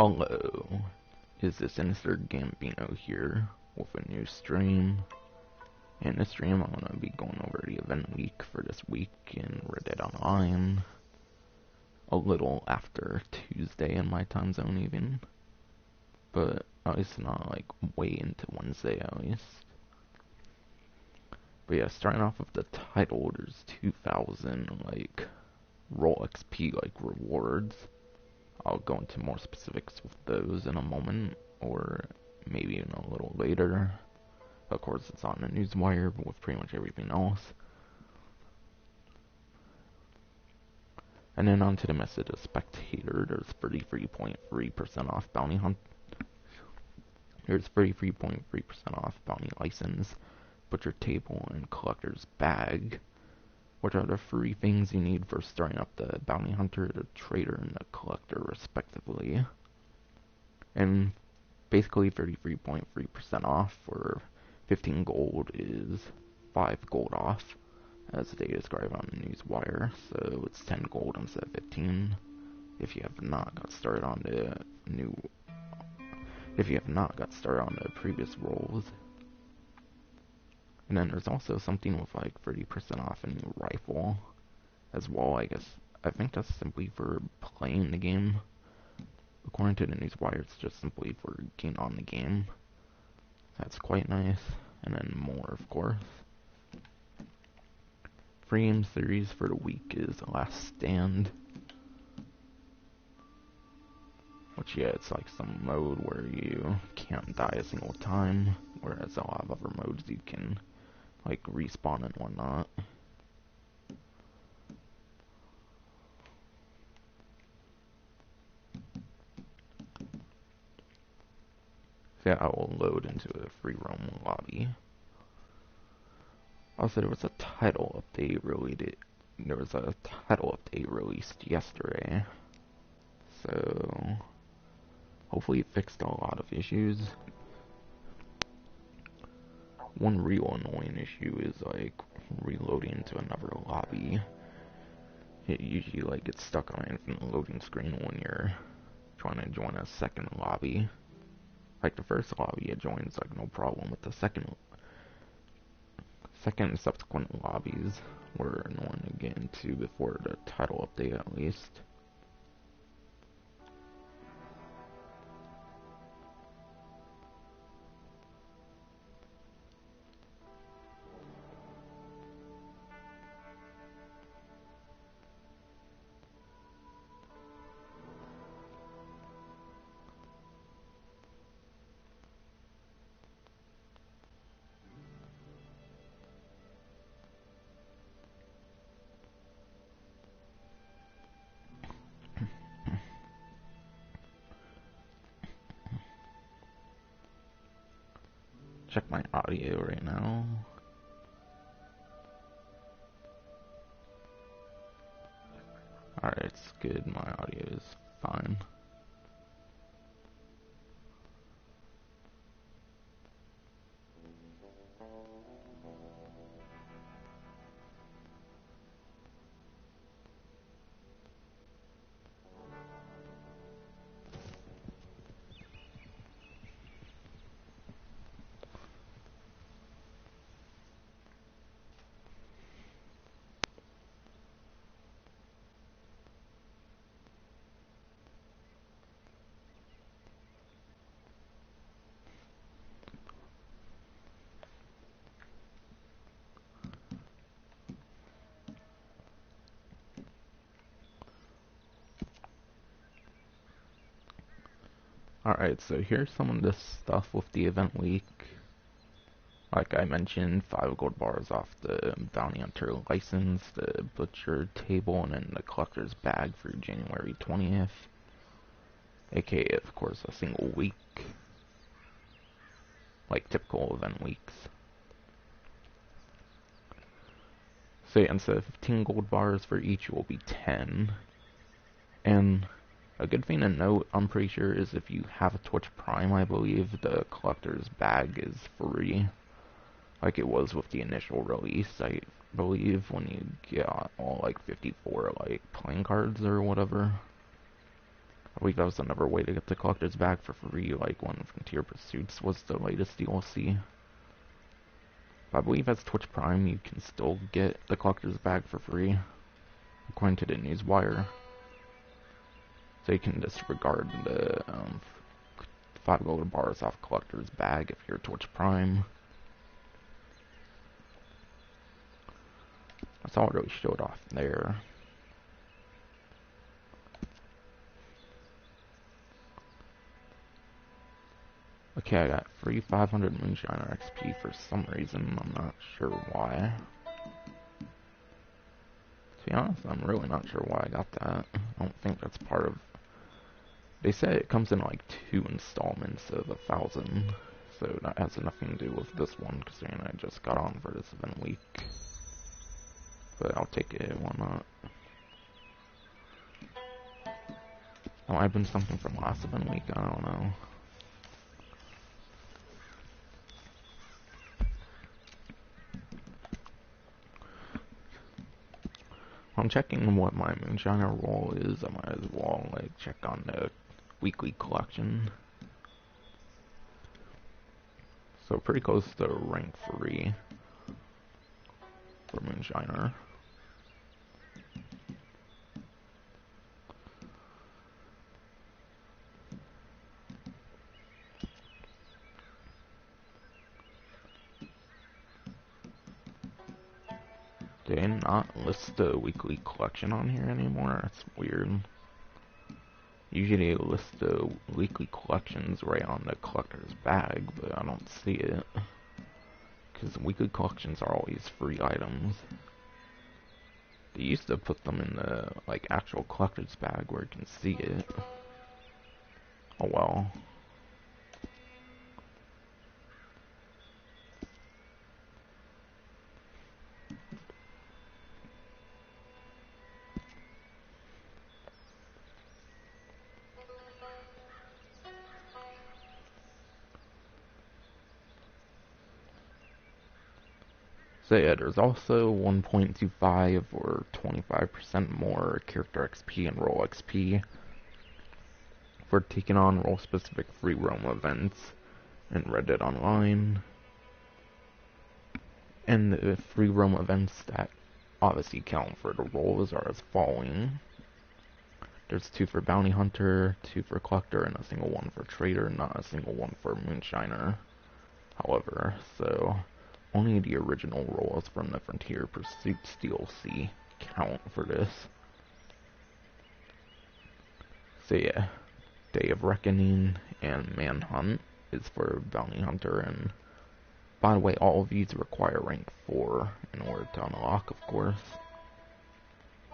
Hello, is this Sinister Gambino here with a new stream. In this stream, I'm going to be going over the event week for this week in Red Dead Online. A little after Tuesday in my time zone even. But at least not like way into Wednesday at least. But yeah, starting off with the title, there's 2,000 like roll XP like rewards. I'll go into more specifics with those in a moment, or maybe even a little later. Of course, it's on the newswire, but with pretty much everything else. And then onto the message of Spectator, there's 33.3% off bounty hunt. There's 33.3% off bounty license, butcher table, and collector's bag, which are the three things you need for starting up the bounty hunter, the trader, and the collector respectively. And basically 33.3% off for 15 gold is 5 gold off, as they describe on the newswire, so it's 10 gold instead of 15 if you have not got started on the previous rolls. And then there's also something with like 30% off a new rifle as well, I guess. I think that's simply for playing the game. According to the newswire, it's just simply for getting on the game. That's quite nice. And then more, of course. Free game series for the week is Last Stand. Which, yeah, it's like some mode where you can't die a single time, whereas a lot of other modes you can like respawn and whatnot. So yeah, I will load into a free roam lobby. Also, there was a title update released yesterday. So hopefully it fixed a lot of issues. One real annoying issue is like reloading into another lobby. It usually like gets stuck on an infinite loading screen when you're trying to join a second lobby. Like the first lobby it joins like no problem, with the second and subsequent lobbies were annoying to get into before the title update at least. Check my audio right now. Alright, it's good. My audio is fine. Alright, so here's some of the stuff with the event week. Like I mentioned, 5 gold bars off the bounty hunter license, the butcher table, and then the collector's bag for January 20th. AKA, of course, a single week. Like typical event weeks. So yeah, instead of 15 gold bars for each, it will be 10. And a good thing to note, I'm pretty sure, is if you have a Twitch Prime, I believe, the collector's bag is free. Like it was with the initial release, I believe, when you get all like 54 like playing cards or whatever. I believe that was another way to get the collector's bag for free, like when Frontier Pursuits was the latest DLC. But I believe as Twitch Prime, you can still get the collector's bag for free, according to the newswire. So you can disregard the $5 gold bars off collector's bag if you're Twitch Prime. That's all it really showed off there. Okay, I got free 500 Moonshiner XP for some reason. I'm not sure why. To be honest, I'm really not sure why I got that. I don't think that's part of... They say it comes in like 2 installments of 1,000. So that has nothing to do with this one, considering I just got on for this event week. But I'll take it, why not? Oh, I've been something from last event week, I don't know. I'm checking what my Moonshiner role is. I might as well like check on the weekly collection. So pretty close to rank 3 for Moonshiner. Did they not list the weekly collection on here anymore? That's weird. Usually they list the weekly collections right on the collector's bag, but I don't see it. Because weekly collections are always free items. They used to put them in the like actual collector's bag where you can see it. Oh well. So yeah, there's also 1.25 or 25% more character XP and role XP for taking on role-specific free roam events in Reddit Online. And the free roam events that obviously count for the roles are as following. There's 2 for Bounty Hunter, 2 for Collector, and a single one for Trader, not a single one for Moonshiner. However, so only the original roles from the Frontier Pursuits DLC count for this. So yeah, Day of Reckoning and Manhunt is for Bounty Hunter, and by the way, all of these require rank 4 in order to unlock, of course.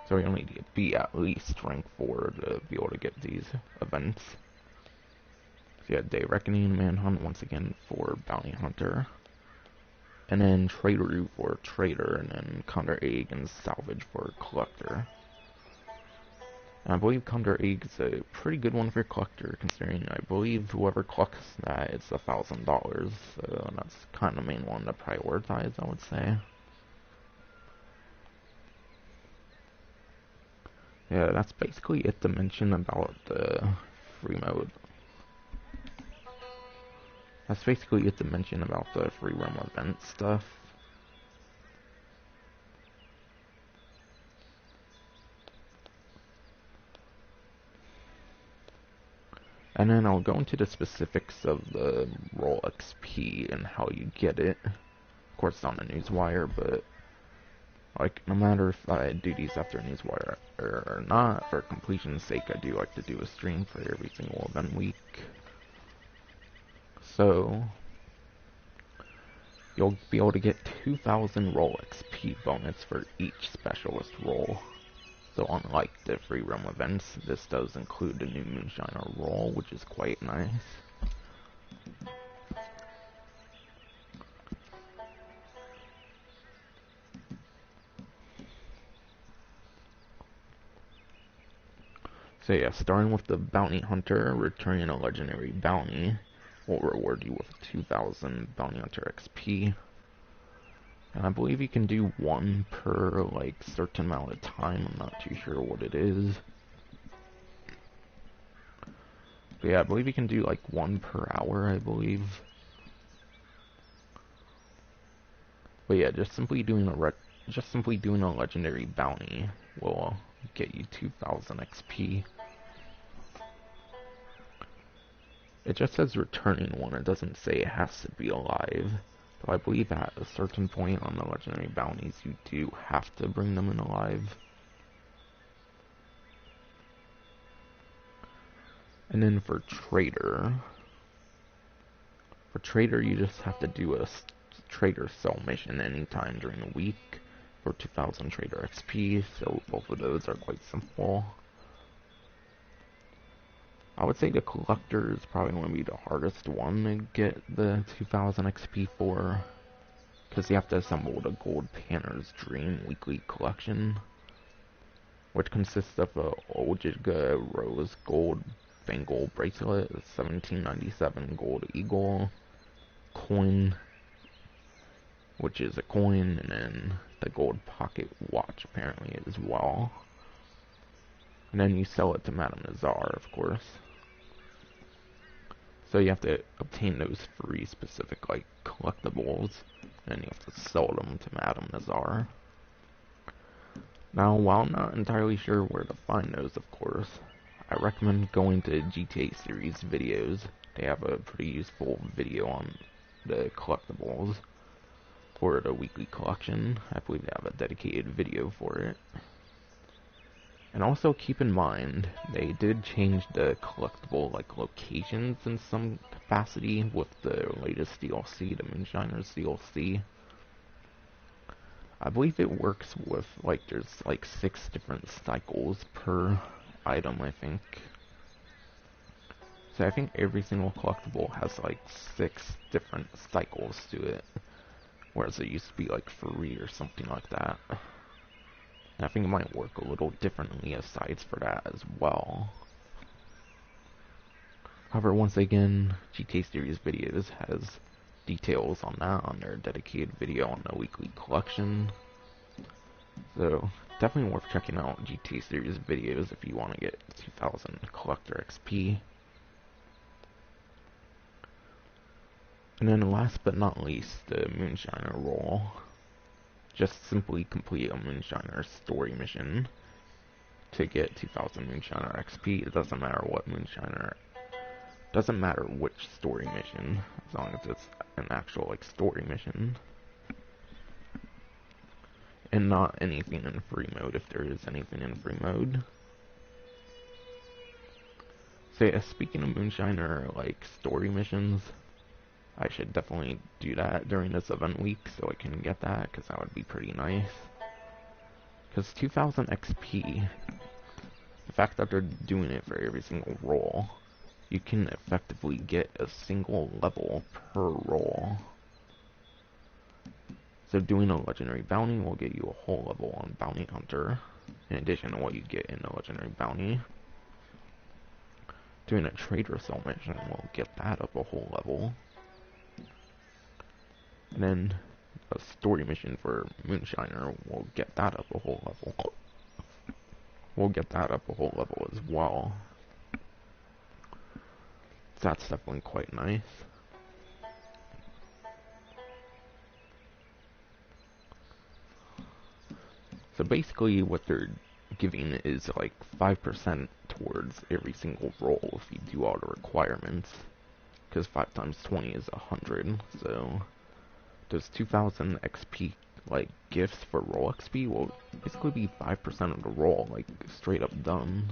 So you need to be at least rank 4 to be able to get these events. So yeah, Day of Reckoning, Manhunt once again for Bounty Hunter. And then Trader for Trader, and then Counter Egg and Salvage for Collector. And I believe Counter Egg is a pretty good one for Collector, considering I believe whoever collects that, it's $1,000. So that's kind of the main one to prioritize, I would say. Yeah, that's basically it to mention about the free mode. That's basically it to mention about the free roam event stuff. And then I'll go into the specifics of the role XP and how you get it. Of course, it's on the newswire, but like, no matter if I do these after newswire or not, for completion's sake, I do like to do a stream for every single event week. So you'll be able to get 2,000 role XP bonus for each specialist role. So unlike the free roam events, this does include the new Moonshiner role, which is quite nice. So yeah, starting with the Bounty Hunter, returning a legendary bounty will reward you with 2,000 Bounty Hunter XP. And I believe you can do 1 per, like, certain amount of time. I'm not too sure what it is. But yeah, I believe you can do like 1 per hour, I believe. But yeah, just simply doing a legendary bounty will get you 2,000 XP. It just says returning one. It doesn't say it has to be alive. So I believe at a certain point on the legendary bounties, you do have to bring them in alive. And then for trader, you just have to do a trader sell mission anytime during the week for 2,000 trader XP. So both of those are quite simple. I would say the collector is probably going to be the hardest one to get the 2,000 XP for, because you have to assemble the Gold Panner's Dream weekly collection, which consists of a Ojiga Rose Gold Bangle bracelet, a 1797 Gold Eagle coin, which is a coin, and then the gold pocket watch apparently as well. And then you sell it to Madame Nazar, of course. So you have to obtain those 3 specific, like, collectibles, and you have to sell them to Madame Nazar. Now, while I'm not entirely sure where to find those, of course, I recommend going to GTA series videos. They have a pretty useful video on the collectibles for the weekly collection. I believe they have a dedicated video for it. And also keep in mind, they did change the collectible like locations in some capacity with the latest DLC, the Moonshiners DLC. I believe it works with like there's like 6 different cycles per item, I think. So I think every single collectible has like 6 different cycles to it, whereas it used to be like 3 or something like that. I think it might work a little differently aside for that as well. However, once again, GTA Series Videos has details on that on their dedicated video on the weekly collection. So, definitely worth checking out GTA Series Videos if you want to get 2,000 Collector XP. And then last but not least, the Moonshiner role. Just simply complete a Moonshiner story mission to get 2,000 Moonshiner XP. It doesn't matter what doesn't matter which story mission, as long as it's an actual like story mission. And not anything in free mode, if there is anything in free mode. So yeah, speaking of Moonshiner like story missions, I should definitely do that during this event week so I can get that, because that would be pretty nice. Because 2,000 XP, the fact that they're doing it for every single role, you can effectively get a single level per role. So doing a legendary bounty will get you a whole level on Bounty Hunter, in addition to what you get in a legendary bounty. Doing a trader sell mission will get that up a whole level. And then a story mission for Moonshiner will get that up a whole level. We'll get that up a whole level as well. That's definitely quite nice. So basically what they're giving is like 5% towards every single roll if you do all the requirements. Because 5 times 20 is 100, so those 2,000 XP like gifts for roll XP will basically be 5% of the roll, like straight up done.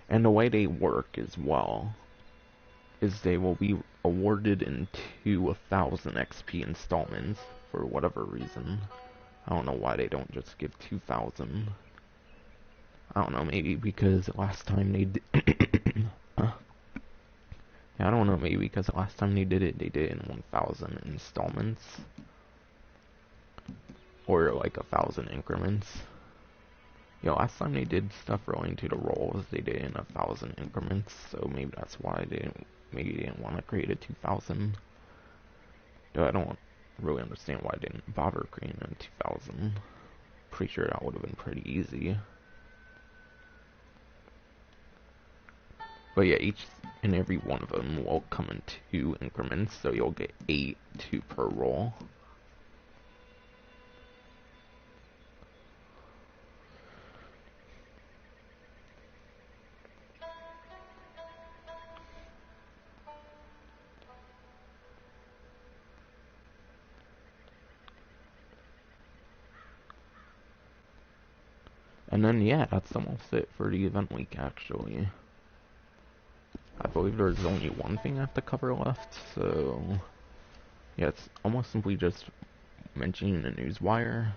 And the way they work as well is they will be awarded in 2,000 XP installments for whatever reason. I don't know why they don't just give 2,000. I don't know, maybe because last time they did I don't know, maybe because last time they did it in 1,000 installments. Or like 1,000 increments. Yeah, last time they did stuff relating to the rolls, they did it in 1,000 increments, so maybe that's why they didn't want to create a 2,000. Though I don't really understand why they didn't bother creating a 2,000. Pretty sure that would have been pretty easy. But yeah, each and every one of them will come in 2 increments, so you'll get 8, 2 per roll. And then yeah, that's almost it for the event week actually. I believe there's only one thing I have to cover left, so yeah, it's almost simply just mentioning the newswire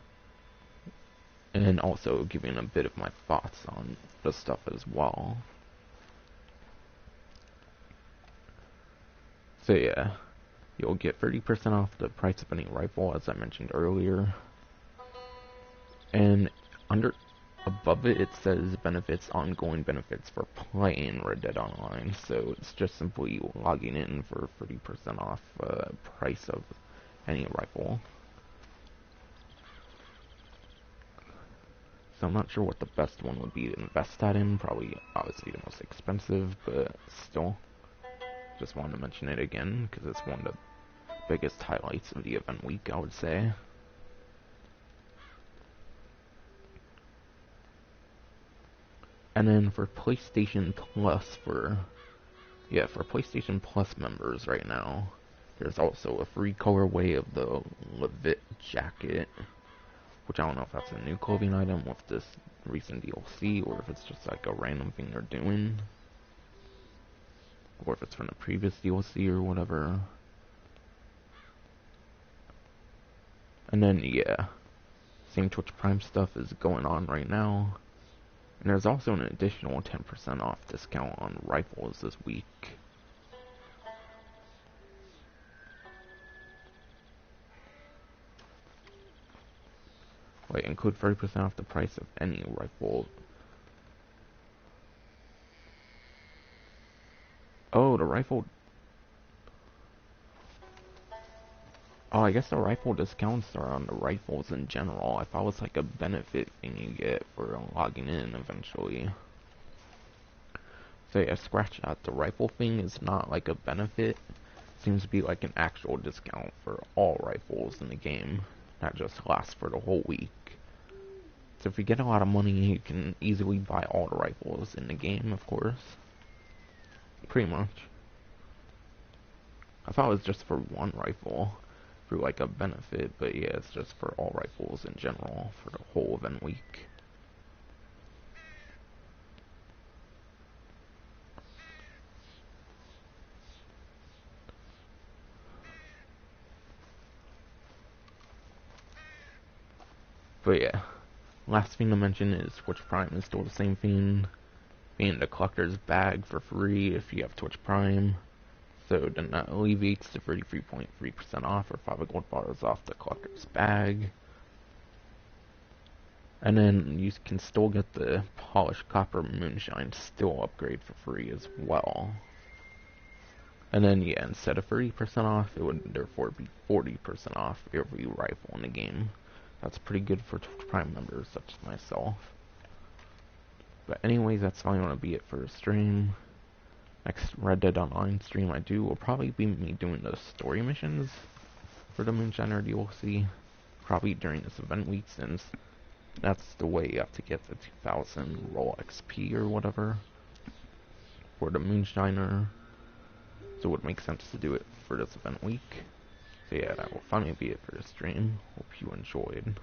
and also giving a bit of my thoughts on the stuff as well. So yeah, you'll get 30% off the price of any rifle, as I mentioned earlier. And above it, it says benefits, ongoing benefits for playing Red Dead Online. So it's just simply logging in for 30% off price of any rifle. So I'm not sure what the best one would be to invest that in. Probably, obviously, the most expensive, but still. Just wanted to mention it again, because it's one of the biggest highlights of the event week, I would say. And then for PlayStation Plus, for PlayStation Plus members right now, there's also a free colorway of the Levit jacket, which I don't know if that's a new clothing item with this recent DLC, or if it's just like a random thing they're doing, or if it's from the previous DLC or whatever. And then, yeah, same Twitch Prime stuff is going on right now. And there's also an additional 10% off discount on rifles this week. Wait, include 30% off the price of any rifle. Oh, the rifle... Oh, I guess the rifle discounts are on the rifles in general. I thought it was like a benefit thing you get for logging in eventually. So yeah, scratch that. The rifle thing is not like a benefit. It seems to be like an actual discount for all rifles in the game. Not just lasts for the whole week. So if you get a lot of money, you can easily buy all the rifles in the game, of course. Pretty much. I thought it was just for one rifle, for like a benefit, but yeah, it's just for all rifles in general, for the whole event week. But yeah, last thing to mention is Twitch Prime is still the same thing, being the collector's bag for free if you have Twitch Prime. So then that alleviates the 33.3% off, or 5 gold bars off the collector's bag. And then you can still get the polished copper moonshine still upgrade for free as well. And then yeah, instead of 30% off, it would therefore be 40% off every rifle in the game. That's pretty good for Prime members such as myself. But anyways, that's probably going to be it for the stream. Next Red Dead Online stream I do will probably be me doing the story missions for the Moonshiner DLC. Probably during this event week, since that's the way you have to get the 2000 roll XP or whatever for the Moonshiner. So it would make sense to do it for this event week. So yeah, that will finally be it for the stream. Hope you enjoyed.